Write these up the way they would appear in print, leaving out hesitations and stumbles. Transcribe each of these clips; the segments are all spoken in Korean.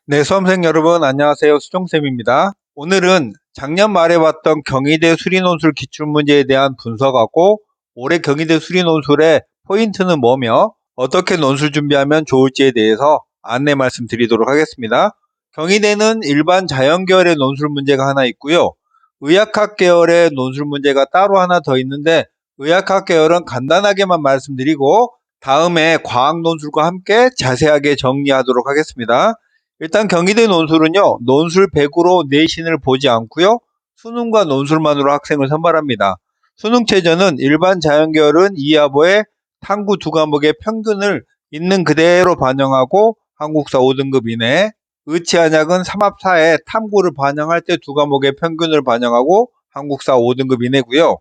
네, 수험생 여러분 안녕하세요. 수종쌤입니다. 오늘은 작년 말에 봤던 경희대 수리논술 기출문제에 대한 분석하고 올해 경희대 수리논술의 포인트는 뭐며 어떻게 논술 준비하면 좋을지에 대해서 안내 말씀드리도록 하겠습니다. 경희대는 일반 자연계열의 논술 문제가 하나 있고요. 의학학 계열의 논술 문제가 따로 하나 더 있는데 의학학 계열은 간단하게만 말씀드리고 다음에 과학 논술과 함께 자세하게 정리하도록 하겠습니다. 일단 경희대 논술은요, 논술 100으로 내신을 보지 않고요, 수능과 논술만으로 학생을 선발합니다. 수능 최저는 일반 자연계열은 이하보의 탐구 두 과목의 평균을 있는 그대로 반영하고 한국사 5등급 이내, 의치한약은 3합4에 탐구를 반영할 때 두 과목의 평균을 반영하고 한국사 5등급 이내고요.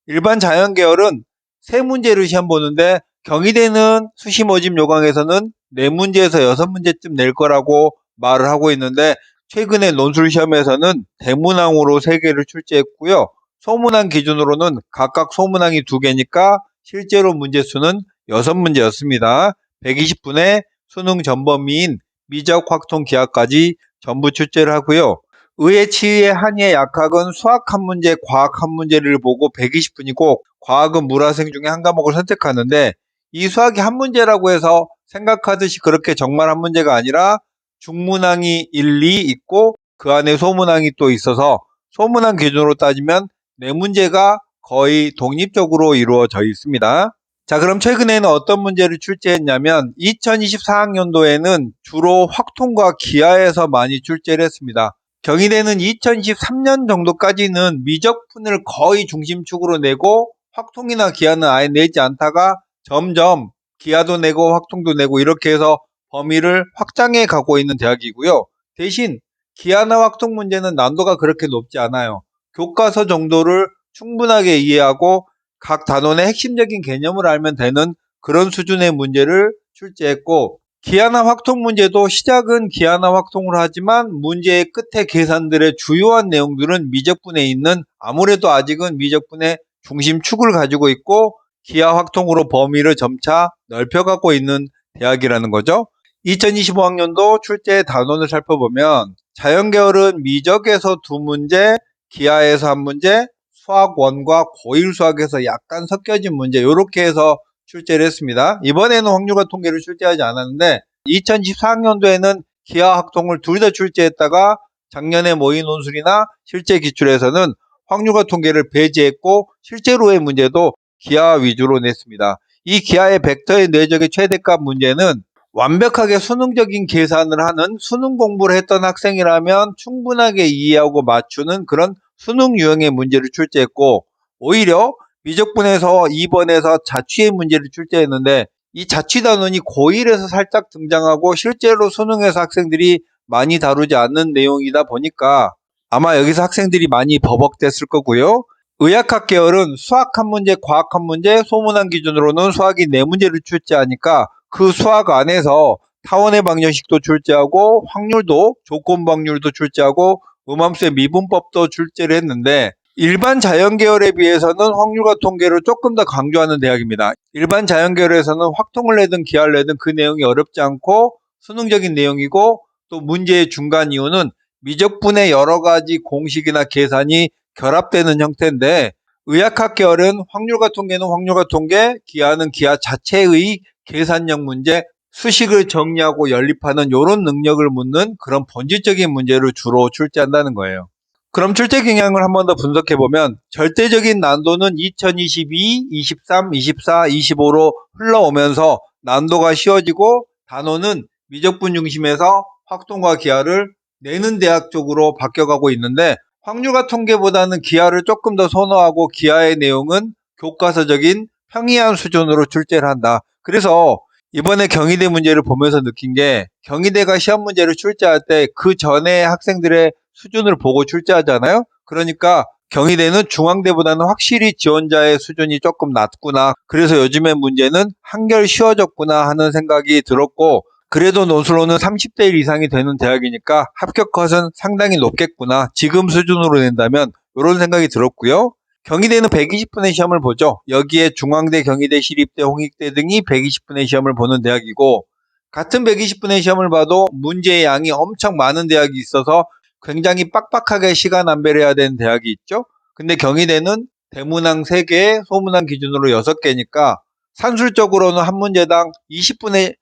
일반 자연계열은 세 문제를 시험 보는데 경희대는 수시 모집 요강에서는 4문제에서 6문제쯤 낼 거라고 말을 하고 있는데 최근에 논술 시험에서는 대문항으로 3개를 출제했고요. 소문항 기준으로는 각각 소문항이 2개니까 실제로 문제수는 6문제였습니다. 120분의 수능 전범위인 미적, 확통, 기하까지 전부 출제를 하고요. 의의, 치의, 한의의 약학은 수학 한 문제, 과학 한 문제를 보고 120분이고 과학은 물화생 중에 한 과목을 선택하는데 이 수학이 한 문제라고 해서 생각하듯이 그렇게 정말 한 문제가 아니라 중문항이 1, 2 있고 그 안에 소문항이 또 있어서 소문항 기준으로 따지면 4문제가 거의 독립적으로 이루어져 있습니다. 자, 그럼 최근에는 어떤 문제를 출제했냐면 2024학년도에는 주로 확통과 기하에서 많이 출제를 했습니다. 경희대는 2023년 정도까지는 미적분을 거의 중심축으로 내고 확통이나 기하는 아예 내지 않다가 점점 기하도 내고 확통도 내고 이렇게 해서 범위를 확장해 가고 있는 대학이고요. 대신 기하나 확통 문제는 난도가 그렇게 높지 않아요. 교과서 정도를 충분하게 이해하고 각 단원의 핵심적인 개념을 알면 되는 그런 수준의 문제를 출제했고 기하나 확통 문제도 시작은 기하나 확통으로 하지만 문제의 끝에 계산들의 주요한 내용들은 미적분에 있는 아무래도 아직은 미적분의 중심축을 가지고 있고 기하 확통으로 범위를 점차 넓혀가고 있는 대학이라는 거죠. 2025학년도 출제 단원을 살펴보면 자연계열은 미적에서 2문제, 기하에서 1문제, 수학 1과 고1 수학에서 약간 섞여진 문제 이렇게 해서 출제를 했습니다. 이번에는 확률과 통계를 출제하지 않았는데 2014학년도에는 기하 확통을 둘 다 출제했다가 작년에 모의 논술이나 실제 기출에서는 확률과 통계를 배제했고 실제로의 문제도 기하 위주로 냈습니다. 이 기하의 벡터의 내적의 최대값 문제는 완벽하게 수능적인 계산을 하는 수능 공부를 했던 학생이라면 충분하게 이해하고 맞추는 그런 수능 유형의 문제를 출제했고 오히려 미적분에서 2번에서 자취의 문제를 출제했는데 이 자취 단원이 고1에서 살짝 등장하고 실제로 수능에서 학생들이 많이 다루지 않는 내용이다 보니까 아마 여기서 학생들이 많이 버벅댔을 거고요. 의학학 계열은 수학 한 문제, 과학 한 문제, 소문항 기준으로는 수학이 4문제를 출제하니까 그 수학 안에서 타원의 방정식도 출제하고 확률도 조건방률도 출제하고 음함수의 미분법도 출제를 했는데 일반 자연계열에 비해서는 확률과 통계를 조금 더 강조하는 대학입니다. 일반 자연계열에서는 확통을 내든 기하를 내든 그 내용이 어렵지 않고 수능적인 내용이고 또 문제의 중간 이유는 미적분의 여러 가지 공식이나 계산이 결합되는 형태인데 의학학 계열은 확률과 통계는 확률과 통계, 기하는 기하 자체의 계산형 문제, 수식을 정리하고 연립하는 이런 능력을 묻는 그런 본질적인 문제를 주로 출제한다는 거예요. 그럼 출제 경향을 한 번 더 분석해보면 절대적인 난도는 2022, 23, 24, 25로 흘러오면서 난도가 쉬워지고 단원은 미적분 중심에서 확통과 기하를 내는 대학 쪽으로 바뀌어가고 있는데 확률과 통계보다는 기하를 조금 더 선호하고 기하의 내용은 교과서적인 평이한 수준으로 출제를 한다. 그래서 이번에 경희대 문제를 보면서 느낀 게 경희대가 시험 문제를 출제할 때 그 전에 학생들의 수준을 보고 출제하잖아요. 그러니까 경희대는 중앙대보다는 확실히 지원자의 수준이 조금 낮구나. 그래서 요즘의 문제는 한결 쉬워졌구나 하는 생각이 들었고 그래도 논술로는 30대 1 이상이 되는 대학이니까 합격 컷은 상당히 높겠구나. 지금 수준으로 낸다면 이런 생각이 들었고요. 경희대는 120분의 시험을 보죠. 여기에 중앙대, 경희대, 시립대, 홍익대 등이 120분의 시험을 보는 대학이고 같은 120분의 시험을 봐도 문제의 양이 엄청 많은 대학이 있어서 굉장히 빡빡하게 시간 안배를 해야 되는 대학이 있죠. 근데 경희대는 대문항 3개, 소문항 기준으로 6개니까 산술적으로는 한 문제당 20분의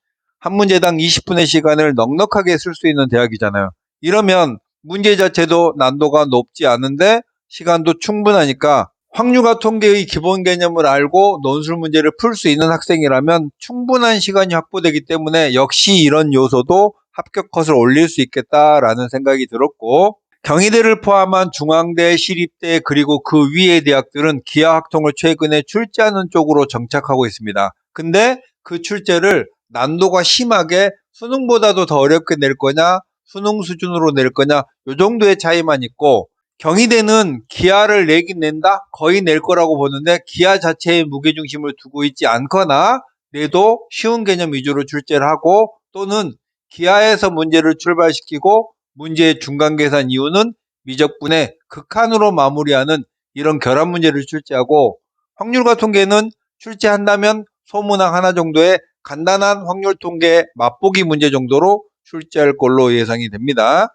시간을 넉넉하게 쓸 수 있는 대학이잖아요. 이러면 문제 자체도 난도가 높지 않은데 시간도 충분하니까 확률과 통계의 기본 개념을 알고 논술 문제를 풀 수 있는 학생이라면 충분한 시간이 확보되기 때문에 역시 이런 요소도 합격 컷을 올릴 수 있겠다라는 생각이 들었고, 경희대를 포함한 중앙대, 시립대 그리고 그 위의 대학들은 기하학통을 최근에 출제하는 쪽으로 정착하고 있습니다. 근데 그 출제를 난도가 심하게 수능보다도 더 어렵게 낼 거냐, 수능 수준으로 낼 거냐, 요 정도의 차이만 있고, 경희대는 기하를 내긴 낸다? 거의 낼 거라고 보는데 기하 자체에 무게중심을 두고 있지 않거나 내도 쉬운 개념 위주로 출제를 하고, 또는 기하에서 문제를 출발시키고 문제의 중간 계산 이후는 미적분의 극한으로 마무리하는 이런 결합 문제를 출제하고, 확률과 통계는 출제한다면 소문항 하나 정도의 간단한 확률 통계 맛보기 문제 정도로 출제할 걸로 예상이 됩니다.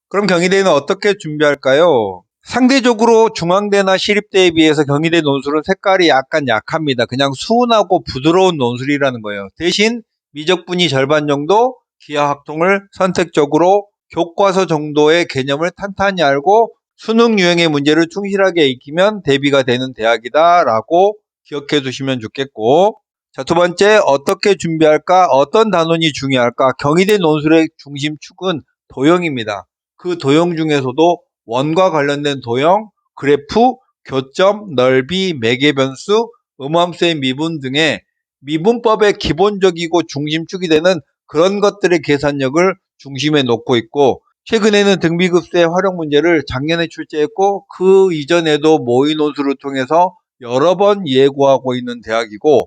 그럼 경희대는 어떻게 준비할까요? 상대적으로 중앙대나 시립대에 비해서 경희대 논술은 색깔이 약간 약합니다. 그냥 수운하고 부드러운 논술이라는 거예요. 대신 미적분이 절반 정도, 기하학통을 선택적으로 교과서 정도의 개념을 탄탄히 알고 수능 유형의 문제를 충실하게 익히면 대비가 되는 대학이다라고 기억해 두시면 좋겠고, 자, 두 번째, 어떻게 준비할까? 어떤 단원이 중요할까? 경희대 논술의 중심축은 도형입니다. 그 도형 중에서도 원과 관련된 도형, 그래프, 교점, 넓이, 매개변수, 음함수의 미분 등의 미분법의 기본적이고 중심축이 되는 그런 것들의 계산력을 중심에 놓고 있고, 최근에는 등비급수의 활용 문제를 작년에 출제했고 그 이전에도 모의 논술을 통해서 여러 번 예고하고 있는 대학이고,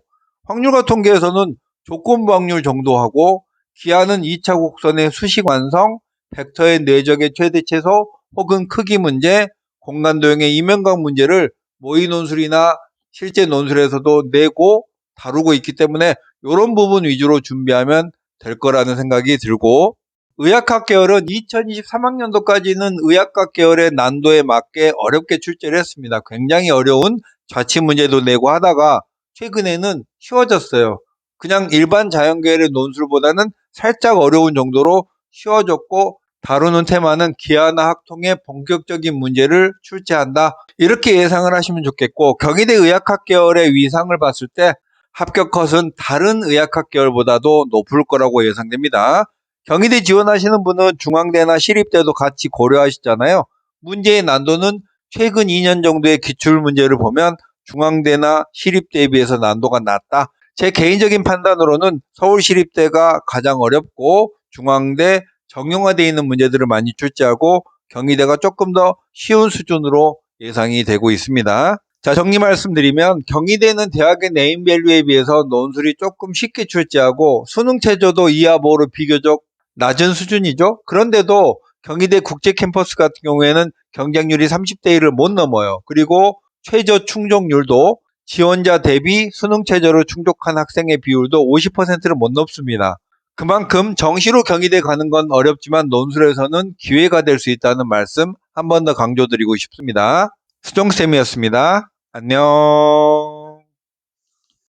확률과 통계에서는 조건부 확률 정도 하고, 기하는 2차 곡선의 수식 완성, 벡터의 내적의 최대 최소 혹은 크기 문제, 공간 도형의 이면각 문제를 모의 논술이나 실제 논술에서도 내고 다루고 있기 때문에 이런 부분 위주로 준비하면 될 거라는 생각이 들고, 의학학 계열은 2023학년도까지는 의학학 계열의 난도에 맞게 어렵게 출제를 했습니다. 굉장히 어려운 자취 문제도 내고 하다가 최근에는 쉬워졌어요. 그냥 일반 자연계열의 논술보다는 살짝 어려운 정도로 쉬워졌고, 다루는 테마는 기하나 학통의 본격적인 문제를 출제한다, 이렇게 예상을 하시면 좋겠고, 경희대 의학학 계열의 위상을 봤을 때 합격 컷은 다른 의학학 계열보다도 높을 거라고 예상됩니다. 경희대 지원하시는 분은 중앙대나 시립대도 같이 고려하시잖아요. 문제의 난도는 최근 2년 정도의 기출 문제를 보면 중앙대나 시립대에 비해서 난도가 낮다. 제 개인적인 판단으로는 서울시립대가 가장 어렵고 중앙대 정형화되어 있는 문제들을 많이 출제하고 경희대가 조금 더 쉬운 수준으로 예상이 되고 있습니다. 자, 정리 말씀드리면 경희대는 대학의 네임밸류에 비해서 논술이 조금 쉽게 출제하고 수능 체저도 이하 보로 비교적 낮은 수준이죠. 그런데도 경희대 국제 캠퍼스 같은 경우에는 경쟁률이 30대 1을 못 넘어요. 그리고 최저 충족률도 지원자 대비 수능 최저를 충족한 학생의 비율도 50%를 못 넘습니다. 그만큼 정시로 경희대 가는 건 어렵지만 논술에서는 기회가 될 수 있다는 말씀 한 번 더 강조드리고 싶습니다. 수정쌤이었습니다. 안녕.